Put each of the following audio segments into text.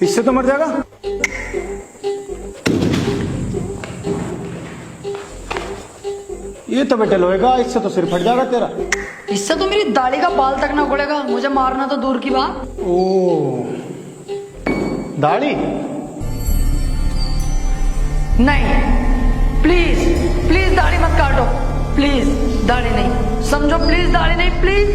इससे तो मर जाएगा। ये तो बेटे लोहे का, इससे तो सिर फट जाएगा तेरा। इससे तो मेरी दाढ़ी का बाल तक ना उगड़ेगा, मुझे मारना तो दूर की बात। ओ दाढ़ी नहीं, प्लीज प्लीज दाढ़ी मत काटो, प्लीज दाढ़ी नहीं, समझो, प्लीज दाढ़ी नहीं, प्लीज।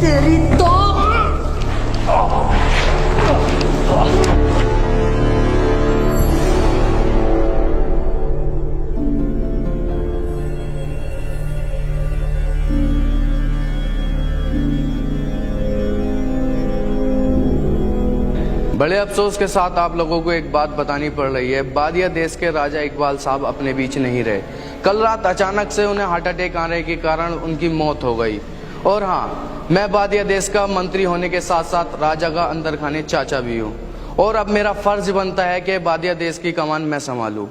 तेरी तो बड़े अफसोस के साथ आप लोगों को एक बात बतानी पड़ रही है। बादिया देश के राजा इकबाल साहब अपने बीच नहीं रहे। कल रात अचानक से उन्हें हार्ट अटैक आने के कारण उनकी मौत हो गई। और हाँ, मैं बादिया देश का मंत्री होने के साथ साथ राजा का अंदर खाने चाचा भी हूँ। और अब मेरा फर्ज बनता है कि बादिया देश की कमान मैं संभालूं।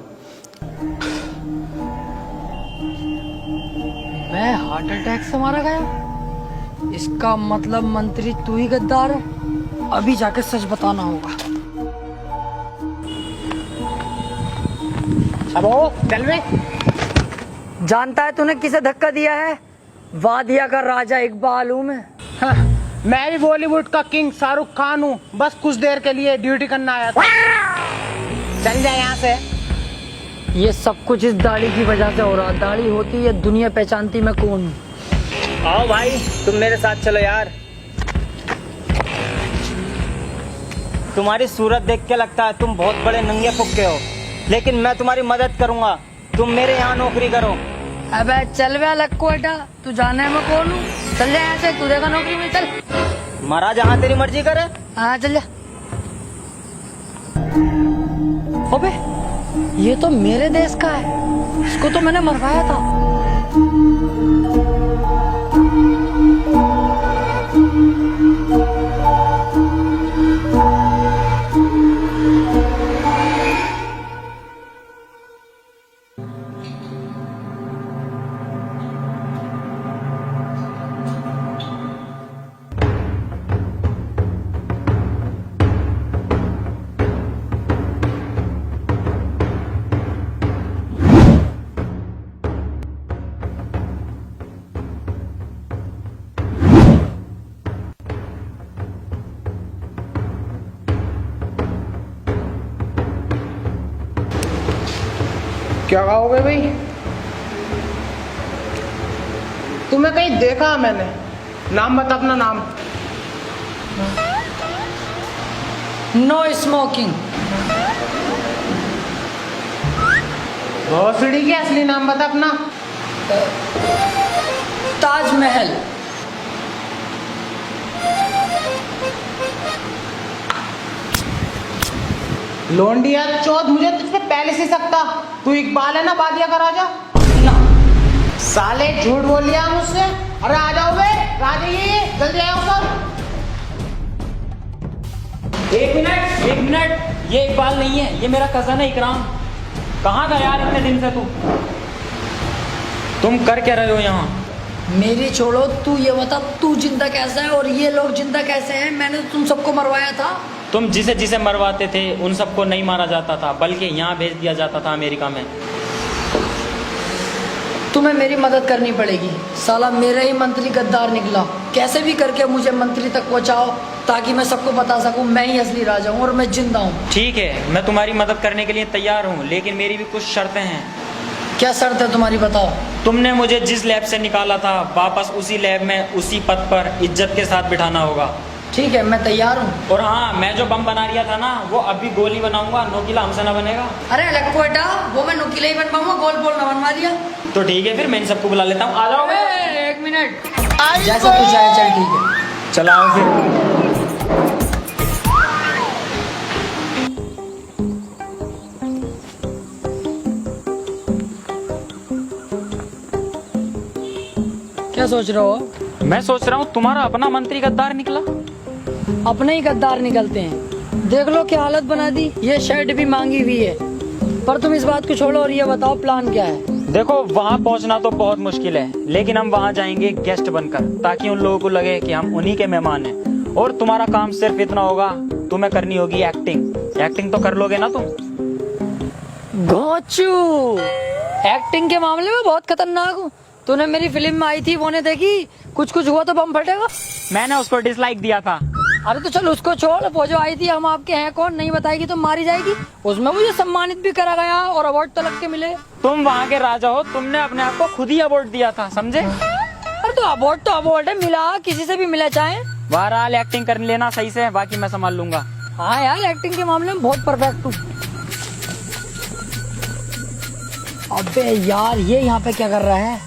मैं हार्ट अटैक से मारा गया? इसका मतलब मंत्री तू ही गद्दार है। अभी जाके सच बताना होगा। अब चल वे। जानता है तूने किसे धक्का दिया है? वादिया का राजा इकबाल हूँ मैं। हाँ, मैं भी बॉलीवुड का किंग शाहरुख खान हूँ। बस कुछ देर के लिए ड्यूटी करना आया था। चल जाए यहाँ से। ये सब कुछ इस दाढ़ी की वजह से हो रहा। दाढ़ी होती है दुनिया पहचानती मैं कौन हूँ। आओ भाई, तुम मेरे साथ चलो यार। तुम्हारी सूरत देख के लगता है तुम बहुत बड़े नंगे फुक्के हो, लेकिन मैं तुम्हारी मदद करूंगा। तुम मेरे यहाँ नौकरी करो। अबे चल वे लक्कोटा, तू जाने मैं कौन हूँ? चल जा यहाँ से, तू देगा नौकरी में। चल महाराज, जहाँ तेरी मर्जी करे। हाँ चल जा। अबे ये तो मेरे देश का है, इसको तो मैंने मरवाया था। क्या कहोगे भाई? तुम्हें कहीं देखा मैंने। नाम बता अपना नाम। No smoking. भोसड़ी के असली नाम बता अपना। ताजमहल। लोंडिया चौथ, मुझे तुझ पे पहले से सकता। तू इकबाल है ना, बादिया का राजा? ना साले झूठ बोल लिया मुझसे। अरे आ जाओ बे, राजा ये जल्दी आओ सब। एक मिनट, ये इकबाल नहीं है, ये मेरा कजन है इकराम। कहाँ था यार इतने दिन से तू? तुम कर क्या रहे हो यहाँ? मेरी छोड़ो, तू ये बता तू जिंदा कैसा है और ये लोग जिंदा कैसे हैं? मैंने तो तुम सबको मरवाया था। तुम जिसे जिसे मरवाते थे उन सबको नहीं मारा जाता था, बल्कि यहाँ भेज दिया जाता था अमेरिका में। तुम्हें मेरी मदद करनी पड़ेगी। साला मेरा ही मंत्री गद्दार निकला। कैसे भी करके मुझे मंत्री तक पहुँचाओ ताकि मैं सबको बता सकूं मैं ही असली राजा हूँ और मैं जिंदा हूँ। ठीक है, मैं तुम्हारी मदद करने के लिए तैयार हूँ, लेकिन मेरी भी कुछ शर्तें हैं। क्या शर्त है तुम्हारी, बताओ। तुमने मुझे जिस लैब से निकाला था वापस उसी लैब में उसी पद पर इज्जत के साथ बिठाना होगा। ठीक है, मैं तैयार हूँ। और हाँ, मैं जो बम बना रहा था ना, वो अभी गोली बनाऊंगा, नोकीला हमसे ना बनेगा। अरे लक्कोटा, वो मैं नुकीला ही बनवाऊंगा, गोल बोल ना बनवा दिया। तो ठीक है, फिर मैं इन सबको बुला लेता हूँ। आ जाओ। एक मिनट, जैसा तू चाहे। चल ठीक है, चलाओ फिर। क्या सोच रहे हो? मैं सोच रहा हूँ तुम्हारा अपना मंत्री गद्दार निकला। अपने ही गद्दार निकलते हैं। देख लो क्या हालत बना दी। ये शर्ट भी मांगी हुई है। पर तुम इस बात को छोड़ो और ये बताओ प्लान क्या है। देखो वहाँ पहुँचना तो बहुत मुश्किल है, लेकिन हम वहाँ जाएंगे गेस्ट बनकर, ताकि उन लोगों को लगे कि हम उन्हीं के मेहमान हैं। और तुम्हारा काम सिर्फ इतना होगा, तुम्हें करनी होगी एक्टिंग। एक्टिंग तो कर लोगे ना तुम? गोचू, एक्टिंग के मामले में बहुत खतरनाक हूँ। तूने मेरी फिल्म में आई थी, वो ने देखी? कुछ कुछ हुआ तो बम फटेगा। मैंने उसको डिसलाइक दिया था। अरे तो चल उसको छोड़, वो जो आई थी हम आपके हैं कौन नहीं बताएगी तो मारी जाएगी, उसमें मुझे सम्मानित भी करा गया और अवार्ड तो लग के मिले। तुम वहाँ के राजा हो, तुमने अपने आप को खुद ही अवार्ड दिया था, समझे? अरे तो अवार्ड है, मिला किसी से भी मिला चाहे। बहरहाल एक्टिंग कर लेना सही से, बाकी मैं संभाल लूंगा। हाँ यार, एक्टिंग के मामले में बहुत परफेक्ट हूँ। अबे यार, ये यहाँ पे क्या कर रहा है?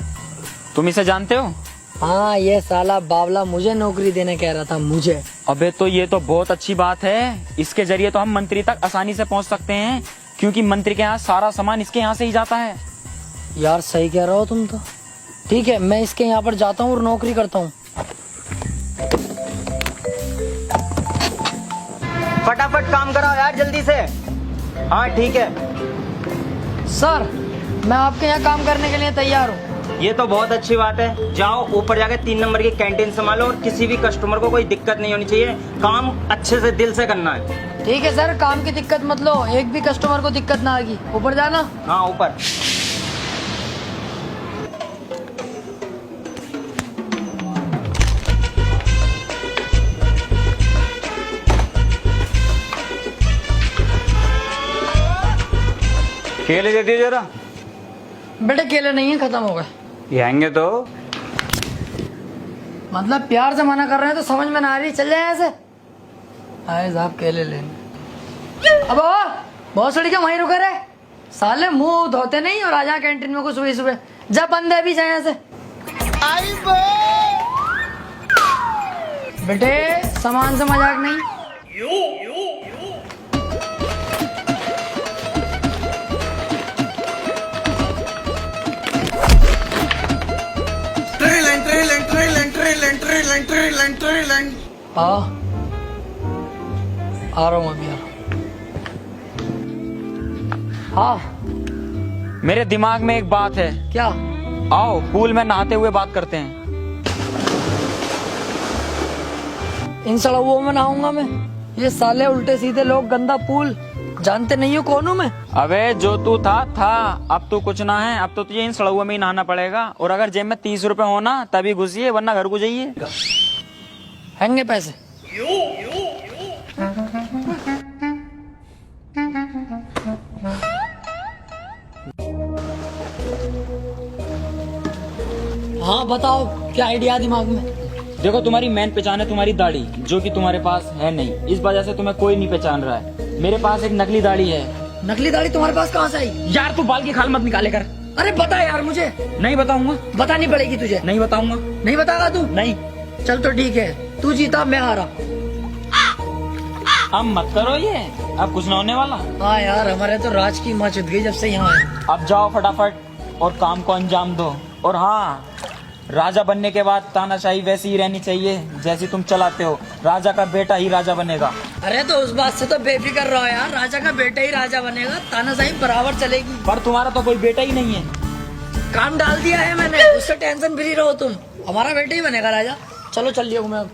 तुम इसे जानते हो? हाँ, ये साला बावला मुझे नौकरी देने कह रहा था, मुझे। अबे तो ये तो बहुत अच्छी बात है, इसके जरिए तो हम मंत्री तक आसानी से पहुंच सकते हैं, क्योंकि मंत्री के यहाँ सारा सामान इसके यहाँ से ही जाता है। यार सही कह रहे हो तुम तो। ठीक है, मैं इसके यहाँ पर जाता हूँ और नौकरी करता हूँ। फटाफट काम कराओ यार, जल्दी से। हाँ ठीक है सर, मैं आपके यहाँ काम करने के लिए तैयार हूँ। ये तो बहुत अच्छी बात है। जाओ ऊपर जाके 3 नंबर की कैंटीन संभालो और किसी भी कस्टमर को कोई दिक्कत नहीं होनी चाहिए। काम अच्छे से दिल से करना है। ठीक है सर, काम की दिक्कत मत लो, एक भी कस्टमर को दिक्कत ना आएगी। ऊपर जाना। हाँ ऊपर। केले दे दिए जरा। बेटे केले नहीं है, खत्म हो गए। ये आएंगे तो मतलब प्यार से मना कर रहे हैं तो समझ में ना आ रही, चल जाए ऐसे। आए साहब केले लेने। अब बहुत सड़ी क्या वहीं रुके रहे साले, मुंह धोते नहीं और आजा कैंटीन में को सुबह सुबह। जब बंदे भी जाए ऐसे। बेटे सामान से मजाक नहीं। आ रहा हूँ अभी, आ रहा हूँ। हाँ मेरे दिमाग में एक बात है। क्या? आओ पूल में नहाते हुए बात करते हैं। इन सड़कों में नहाऊंगा मैं? ये साले उल्टे सीधे लोग, गंदा पूल, जानते नहीं हो कौन हूँ मैं? अबे जो तू था अब तू कुछ ना है। अब तो तुझे इन सड़कों में ही नहाना पड़ेगा, और अगर जेब में 30 रुपए हो ना तभी घुसिए, वरना घर को जाइए। हैंगे पैसे। हाँ बताओ, क्या आइडिया दिमाग में? देखो तुम्हारी मेन पहचान है तुम्हारी दाढ़ी, जो कि तुम्हारे पास है नहीं। इस वजह से तुम्हें कोई नहीं पहचान रहा है। मेरे पास एक नकली दाढ़ी है। नकली दाढ़ी तुम्हारे पास कहाँ से आई? यार तू बाल की खाल मत निकाले कर। अरे बता यार मुझे। नहीं बताऊंगा। बतानी पड़ेगी तुझे। नहीं बताऊंगा। नहीं बताएगा तू? नहीं। चल तो ठीक है, तू जीता मैं हारा। अब मत करो ये, अब कुछ ना होने वाला। हाँ यार, हमारे तो राज की माँ चुद गई जब से यहाँ आए। अब जाओ फटाफट और काम को अंजाम दो। और हाँ, राजा बनने के बाद तानाशाही वैसी ही रहनी चाहिए जैसी तुम चलाते हो। राजा का बेटा ही राजा बनेगा। अरे तो उस बात से तो बेफिक्र रहो यार, राजा का बेटा ही राजा बनेगा, तानाशाही बराबर चलेगी। पर तुम्हारा तो कोई बेटा ही नहीं है। काम डाल दिया है मैंने, उससे टेंशन फ्री रहो तुम। हमारा बेटा ही बनेगा राजा। चलो चल लियो मैं अब।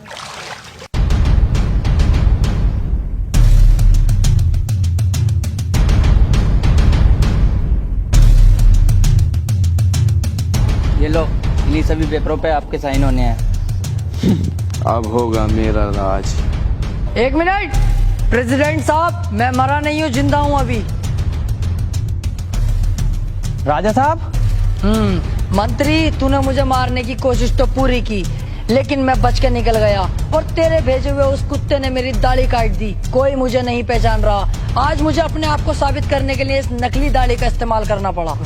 ये लो, इन्हीं सभी पेपरों पे आपके साइन होने हैं। अब होगा मेरा राज। 1 मिनट प्रेसिडेंट साहब, मैं मरा नहीं हूँ, जिंदा हूँ अभी। राजा साहब। मंत्री, तूने मुझे मारने की कोशिश तो पूरी की, लेकिन मैं बच के निकल गया और तेरे भेजे हुए उस कुत्ते ने मेरी दाढ़ी काट दी। कोई मुझे नहीं पहचान रहा। आज मुझे अपने आप को साबित करने के लिए इस नकली दाढ़ी का इस्तेमाल करना पड़ा।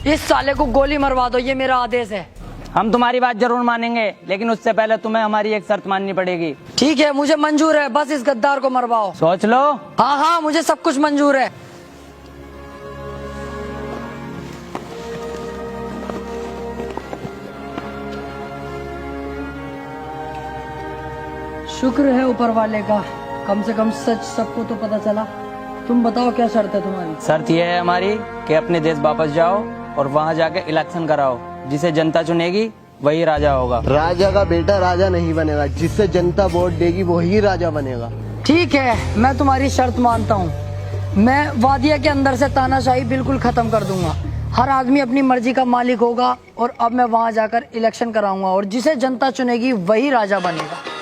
इस साले को गोली मरवा दो, ये मेरा आदेश है। हम तुम्हारी बात जरूर मानेंगे, लेकिन उससे पहले तुम्हें हमारी एक शर्त माननी पड़ेगी। ठीक है, मुझे मंजूर है, बस इस गद्दार को मरवाओ। सोच लो। हाँ हाँ, मुझे सब कुछ मंजूर है। शुक्र है ऊपर वाले का, कम से कम सच सबको तो पता चला। तुम बताओ क्या शर्त है तुम्हारी? शर्त यह है हमारी कि अपने देश वापस जाओ और वहाँ जाके इलेक्शन कराओ, जिसे जनता चुनेगी वही राजा होगा। राजा का बेटा राजा नहीं बनेगा, जिससे जनता वोट देगी वही राजा बनेगा। ठीक है, मैं तुम्हारी शर्त मानता हूँ। मैं वादिया के अंदर से तानाशाही बिल्कुल खत्म कर दूंगा। हर आदमी अपनी मर्जी का मालिक होगा और अब मैं वहां जाकर इलेक्शन कराऊंगा और जिसे जनता चुनेगी वही राजा बनेगा।